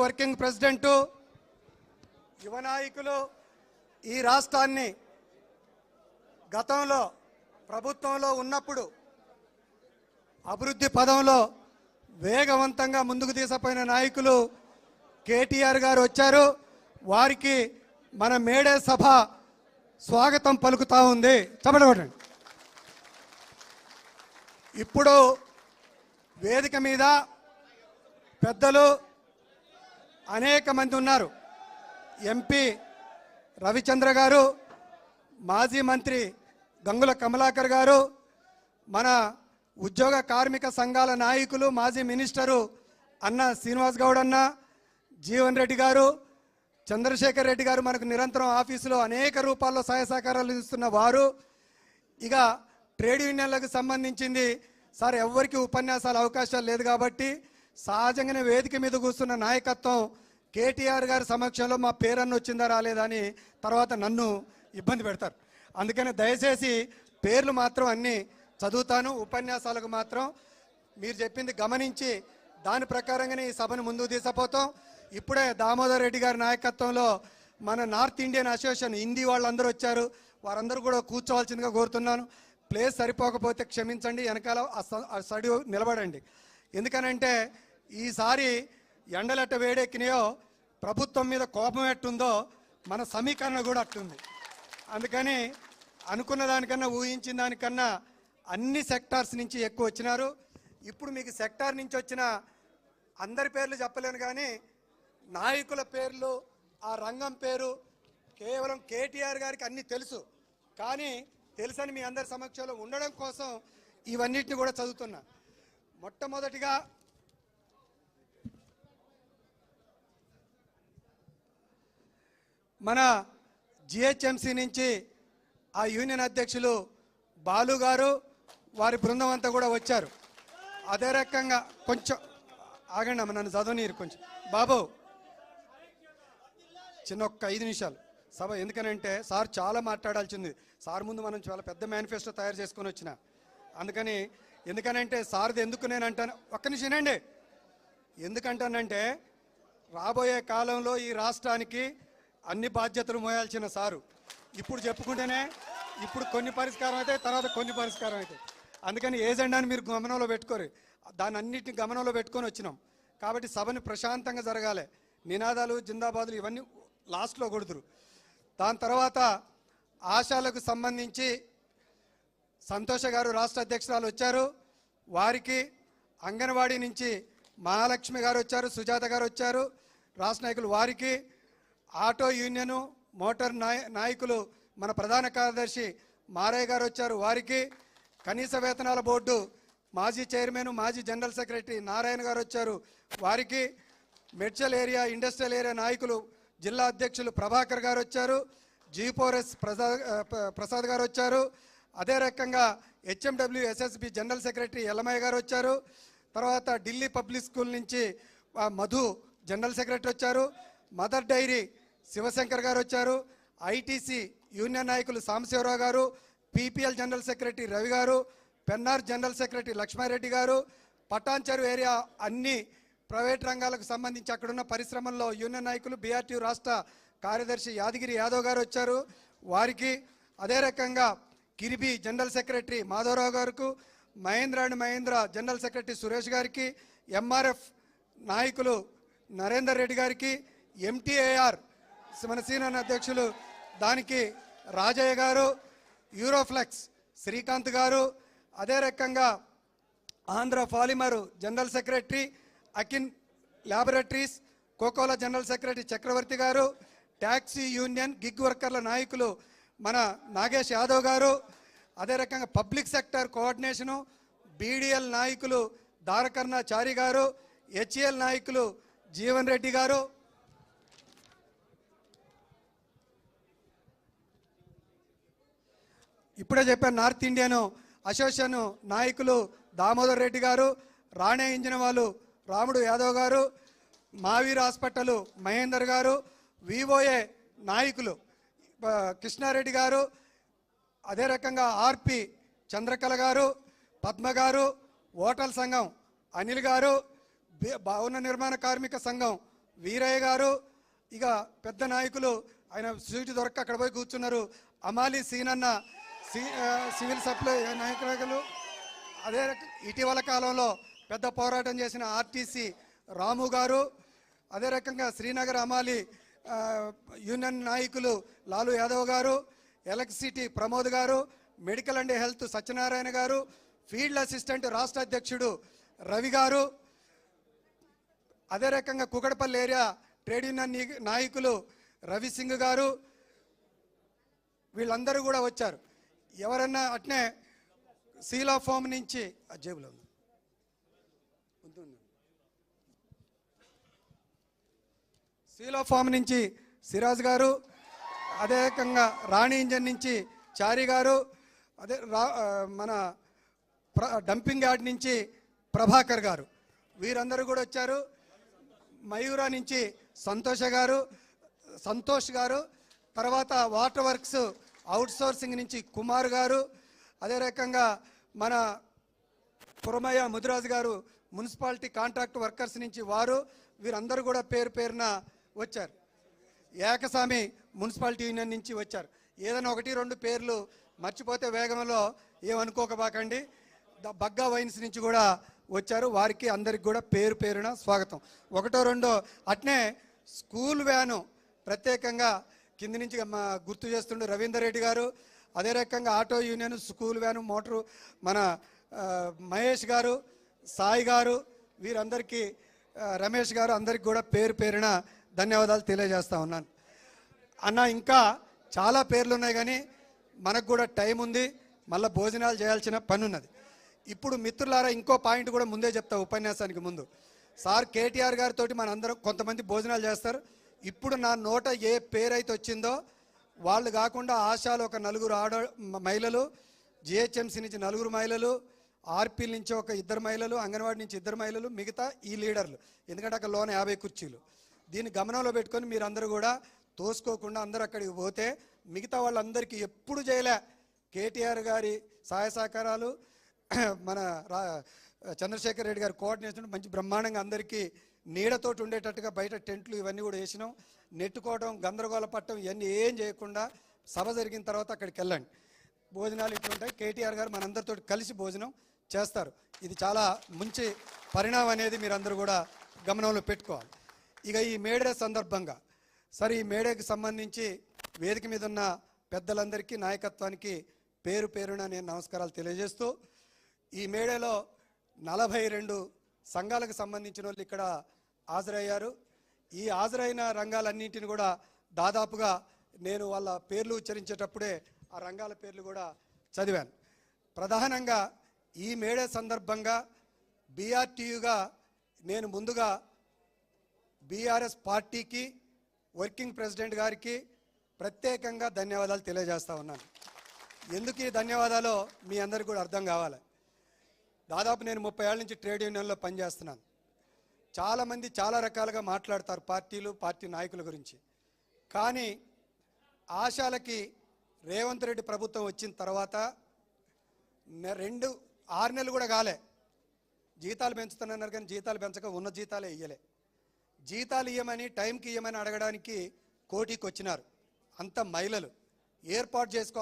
Working president, యువ నాయకులు ఈ రాష్ట్రాన్ని గతంలో ప్రభుత్వంలో ఉన్నప్పుడు అభివృద్ధి పదంలో వేగవంతంగా ముందుకు తీసుకుపోయిన నాయకులు కేటీఆర్ గారు వచ్చారు. వారికి మన మేడే సభ స్వాగతం పలుకుతా ఉంది. చెప్పండి. ఇప్పుడు వేదిక మీద పెద్దలు అనేక మంది ఉన్నారు. ఎంపీ రవిచంద్ర గారు, మాజీ మంత్రి గంగుల కమలాకర్ గారు, మన ఉద్యోగ కార్మిక సంఘాల నాయకులు మాజీ మినిస్టరు అన్న శ్రీనివాస్ గౌడ్ అన్న, జీవన్ రెడ్డి గారు, చంద్రశేఖర్ రెడ్డి గారు మనకు నిరంతరం ఆఫీసులో అనేక రూపాల్లో సహాయ సహకారాలు ఇస్తున్న వారు. ఇక ట్రేడ్ యూనియన్లకు సంబంధించింది సార్ ఎవరికి ఉపన్యాసాల అవకాశాలు లేదు కాబట్టి సహజంగానే వేదిక మీద కూర్చున్న నాయకత్వం కేటీఆర్ గారి సమక్షంలో మా పేరన్న వచ్చిందా రాలేదా అని తర్వాత నన్ను ఇబ్బంది పెడతారు. అందుకని దయచేసి పేర్లు మాత్రం అన్నీ చదువుతాను, ఉపన్యాసాలకు మాత్రం మీరు చెప్పింది గమనించి దాని ప్రకారంగానే ఈ సభను ముందుకు తీసుకుపోతాం. ఇప్పుడే దామోదర్ రెడ్డి గారి నాయకత్వంలో మన నార్త్ ఇండియన్ అసోసియేషన్ హిందీ వాళ్ళందరూ వచ్చారు. వారందరూ కూడా కూర్చోవాల్సిందిగా కోరుతున్నాను. ప్లేస్ సరిపోకపోతే క్షమించండి, వెనకాల సడి నిలబడండి. ఎందుకనంటే ఈసారి ఎండలెట్ట వేడెక్కినాయో ప్రభుత్వం మీద కోపం ఎట్టుందో మన సమీకరణ కూడా అట్టుంది. అందుకని అనుకున్న దానికన్నా ఊహించిన దానికన్నా అన్ని సెక్టార్స్ నుంచి ఎక్కువ వచ్చినారు. ఇప్పుడు మీకు సెక్టార్ నుంచి వచ్చిన అందరి పేర్లు చెప్పలేను కానీ నాయకుల పేర్లు, ఆ రంగం పేరు కేవలం కేటీఆర్ గారికి అన్నీ తెలుసు. కానీ తెలుసని మీ అందరి సమక్షంలో ఉండడం కోసం ఇవన్నిటిని కూడా చదువుతున్నా. మొట్టమొదటిగా మన జిహెచ్ఎంసి నుంచి ఆ యూనియన్ అధ్యక్షులు బాలు గారు, వారి బృందం అంతా కూడా వచ్చారు. అదే రకంగా కొంచెం ఆగండి అమ్మ, నన్ను చదవనీరు కొంచెం బాబు, చిన్న ఒక్క 5 నిమిషాలు సభ. ఎందుకనంటే సార్ చాలా మాట్లాడాల్సింది. సార్ ముందు మనం చాలా పెద్ద మేనిఫెస్టో తయారు చేసుకొని వచ్చిన. ఎందుకనంటే సార్ది ఎందుకు నేను అంటాను, ఒక్క నిమిషం వినండి. ఎందుకంటానంటే రాబోయే కాలంలో ఈ రాష్ట్రానికి అన్ని బాధ్యతలు మోయాల్సిన సారు. ఇప్పుడు చెప్పుకుంటేనే ఇప్పుడు కొన్ని పరిష్కారం అవుతాయి, తర్వాత కొన్ని పరిష్కారం అవుతాయి. అందుకని ఏజెండాని మీరు గమనంలో పెట్టుకోరు, దాన్ని అన్నిటిని గమనంలో పెట్టుకొని వచ్చినాం. కాబట్టి సభని ప్రశాంతంగా జరగాలి. నినాదాలు జిందాబాదులు ఇవన్నీ లాస్ట్లో కొడుతురు. దాని తర్వాత ఆశాలకు సంబంధించి సంతోష గారు రాష్ట్ర అధ్యక్షురాలు వచ్చారు. వారికి అంగన్వాడీ నుంచి మహాలక్ష్మి గారు వచ్చారు, సుజాత గారు వచ్చారు రాష్ట్ర నాయకులు. వారికి ఆటో యూనియను మోటార్ నాయకులు మన ప్రధాన కార్యదర్శి మారయ్య గారు వచ్చారు. వారికి కనీస వేతనాల బోర్డు మాజీ చైర్మన్, మాజీ జనరల్ సెక్రటరీ నారాయణ గారు వచ్చారు. వారికి మెడ్చల్ ఏరియా ఇండస్ట్రియల్ ఏరియా నాయకులు జిల్లా అధ్యక్షులు ప్రభాకర్ గారు వచ్చారు. G4S ప్రసాద్ గారు వచ్చారు. అదే రకంగా HMW SSB general secretary Yellamayya గారు వచ్చారు. తర్వాత ఢిల్లీ పబ్లిక్ స్కూల్ నుంచి మధు జనరల్ సెక్రటరీ వచ్చారు. మదర్ డైరీ శివశంకర్ గారు వచ్చారు. ITC యూనియన్ నాయకులు సాంబశివరావు గారు, PPL జనరల్ సెక్రటరీ రవి గారు, పెన్నార్ జనరల్ సెక్రటరీ లక్ష్మారెడ్డి గారు, పటాన్చెరు ఏరియా అన్ని ప్రైవేట్ రంగాలకు సంబంధించి అక్కడున్న పరిశ్రమల్లో యూనియన్ నాయకులు BRTU రాష్ట్ర కార్యదర్శి యాదగిరి యాదవ్ గారు వచ్చారు. వారికి అదే రకంగా కిరిబి జనరల్ సెక్రటరీ మాధవరావు గారికి, Mahindra and Mahindra general secretary Suresh గారికి, MRF నాయకులు నరేందర్ రెడ్డి గారికి, MTAR మన సీనియర్ అధ్యక్షులు దానికి రాజయ్య గారు, యూరోఫ్లెక్స్ శ్రీకాంత్ గారు, అదే రకంగా ఆంధ్ర పాలిమర్ జనరల్ సెక్రటరీ అకిన్ ల్యాబొరేటరీస్ కోకోలా జనరల్ సెక్రటరీ చక్రవర్తి గారు, ట్యాక్సీ యూనియన్ గిగ్ వర్కర్ల నాయకులు మన నాగేష్ యాదవ్ గారు, అదే రకంగా పబ్లిక్ సెక్టర్ కోఆర్డినేషను BDL నాయకులు దారకర్ణ చారి గారు, HEL నాయకులు జీవన్ రెడ్డి గారు, ఇప్పుడే చెప్పాను నార్త్ ఇండియన్ అసోసియేషన్ నాయకులు దామోదర్ రెడ్డి గారు, రాణే ఇంజిన్ వాళ్ళు రాముడు యాదవ్ గారు, మావీర్ హాస్పిటల్ మహేందర్ గారు, VOA నాయకులు కృష్ణారెడ్డి గారు, అదే రకంగా RP చంద్రకళ గారు, పద్మ గారు, హోటల్ సంఘం అనిల్ గారు, భవన నిర్మాణ కార్మిక సంఘం వీరయ్య గారు, ఇక పెద్ద నాయకులు ఆయన సీటు దొరక్క అక్కడ పోయి కూర్చున్నారు. అమాలి సీనన్న, సివిల్ సప్లై నాయకులు. అదే ఇటీవల కాలంలో పెద్ద పోరాటం చేసిన ఆర్టీసీ రాము గారు, అదే రకంగా శ్రీనగర్ అమాలి యూనియన్ నాయకులు లాలు యాదవ్ గారు, ఎలక్ట్రిసిటీ ప్రమోద్ గారు, మెడికల్ అండ్ హెల్త్ సత్యనారాయణ గారు, ఫీల్డ్ అసిస్టెంట్ రాష్ట్ర అధ్యక్షుడు రవి గారు, అదే రకంగా కుకడపల్లి ఏరియా ట్రేడ్ యూనియన్ నాయకులు రవి సింగ్ గారు, వీళ్ళందరూ కూడా వచ్చారు. ఎవరన్నా అట్నే సీలా ఫామ్ నుంచి జేబులో సీలా ఫామ్ నుంచి సిరాజ్ గారు, అదే రకంగా రాణి ఇంజన్ నుంచి చారి గారు, అదే మన డంపింగ్ యార్డ్ నుంచి ప్రభాకర్ గారు, వీరందరూ కూడా వచ్చారు. మయూరా నుంచి సంతోష్ గారు, తర్వాత వాటర్ వర్క్స్ అవుట్సోర్సింగ్ నుంచి కుమార్ గారు, అదే రకంగా మన పురమయ్య ముదిరాజు గారు మున్సిపాలిటీ కాంట్రాక్ట్ వర్కర్స్ నుంచి వారు, వీరందరూ కూడా పేరు పేరున వచ్చారు. ఏకస్వామి మున్సిపాలిటీ యూనియన్ నుంచి వచ్చారు. ఏదైనా 1-2 పేర్లు మర్చిపోతే వేగంలో ఏమనుకోకబాకండి. బగ్గా వైన్స్ నుంచి కూడా వచ్చారు. వారికి అందరికి కూడా పేరు పేరున స్వాగతం. 1-2 అట్నే స్కూల్ వ్యాను ప్రత్యేకంగా కింది నుంచి గుర్తు చేస్తుండే రవీందర్ రెడ్డి గారు, అదే రకంగా auto union, school van, motor మన మహేష్ గారు, సాయి గారు, వీరందరికీ రమేష్ గారు, అందరికి కూడా పేరు పేరున ధన్యవాదాలు తెలియజేస్తా ఉన్నాను. అన్న ఇంకా చాలా పేర్లు ఉన్నాయి కానీ మనకు కూడా టైం ఉంది, మళ్ళీ భోజనాలు చేయాల్సిన పని ఉన్నది. ఇప్పుడు మిత్రులారా ఇంకో పాయింట్ కూడా ముందే చెప్తా ఉపన్యాసానికి ముందు. సార్ కేటీఆర్ గారితో మనందరం కొంతమంది భోజనాలు చేస్తారు. ఇప్పుడు నా నోట ఏ పేరైతే వచ్చిందో వాళ్ళు కాకుండా ఆశాలు ఒక 4 మహిళలు, జిహెచ్ఎంసీ నుంచి 4 మహిళలు, ఆర్పీల నుంచి ఒక 2 మహిళలు, అంగన్వాడీ నుంచి 2 మహిళలు, మిగతా ఈ లీడర్లు. ఎందుకంటే అక్కడ లోన 50 కుర్చీలు. దీన్ని గమనంలో పెట్టుకొని మీరందరూ కూడా తోసుకోకుండా అందరూ అక్కడికి పోతే మిగతా వాళ్ళందరికీ ఎప్పుడు చేయలే కేటీఆర్ గారి సహాయ సహకారాలు, మన చంద్రశేఖర్ రెడ్డి గారి కోఆర్డినేషన్ మంచి బ్రహ్మాండంగా అందరికీ నీడతోటి ఉండేటట్టుగా బయట టెంట్లు ఇవన్నీ కూడా వేసినాం. నెట్టుకోవడం, గందరగోళ పట్టడం ఇవన్నీ ఏం చేయకుండా సభ జరిగిన తర్వాత అక్కడికి వెళ్ళండి. భోజనాలు ఇట్లుంటాయి. కేటీఆర్ గారు మనందరితో కలిసి భోజనం చేస్తారు. ఇది చాలా మంచి పరిణామం అనేది మీరందరూ కూడా గమనంలో పెట్టుకోవాలి. ఇక ఈ మేడే సందర్భంగా సరే, ఈ మేడేకి సంబంధించి వేదిక మీద ఉన్న పెద్దలందరికీ, నాయకత్వానికి పేరు పేరున నేను నమస్కారాలు తెలియజేస్తూ, ఈ మేడేలో 42 సంఘాలకు సంబంధించిన వాళ్ళు ఇక్కడ హాజరయ్యారు. ఈ హాజరైన రంగాలన్నింటిని కూడా దాదాపుగా నేను వాళ్ళ పేర్లు ఉచ్చరించేటప్పుడే ఆ రంగాల పేర్లు కూడా చదివాను. ప్రధానంగా ఈ మేడే సందర్భంగా బీఆర్టీయుగా నేను ముందుగా బీఆర్ఎస్ పార్టీకి, వర్కింగ్ ప్రెసిడెంట్ గారికి ప్రత్యేకంగా ధన్యవాదాలు తెలియజేస్తా ఉన్నాను. ఎందుకు ఈ ధన్యవాదాలు మీ అందరికీ కూడా అర్థం కావాలి. దాదాపు నేను 30 ఏళ్ళ నుంచి ట్రేడ్ యూనియన్లో పనిచేస్తున్నాను. చాలామంది చాలా రకాలుగా మాట్లాడతారు పార్టీలు, పార్టీ నాయకుల గురించి. కానీ ఆశాలకి రేవంత్ రెడ్డి ప్రభుత్వం వచ్చిన తర్వాత 6 నెలలు కూడా కాలే, జీతాలు పెంచుతున్నారు కానీ జీతాలు పెంచక ఉన్న జీతాలే ఇయ్యలే. జీతాలు ఇయ్యమని, టైంకి ఇయ్యమని అడగడానికి కోటికి వచ్చినారు. అంత మహిళలు ఏర్పాటు చేసుకోవాలి.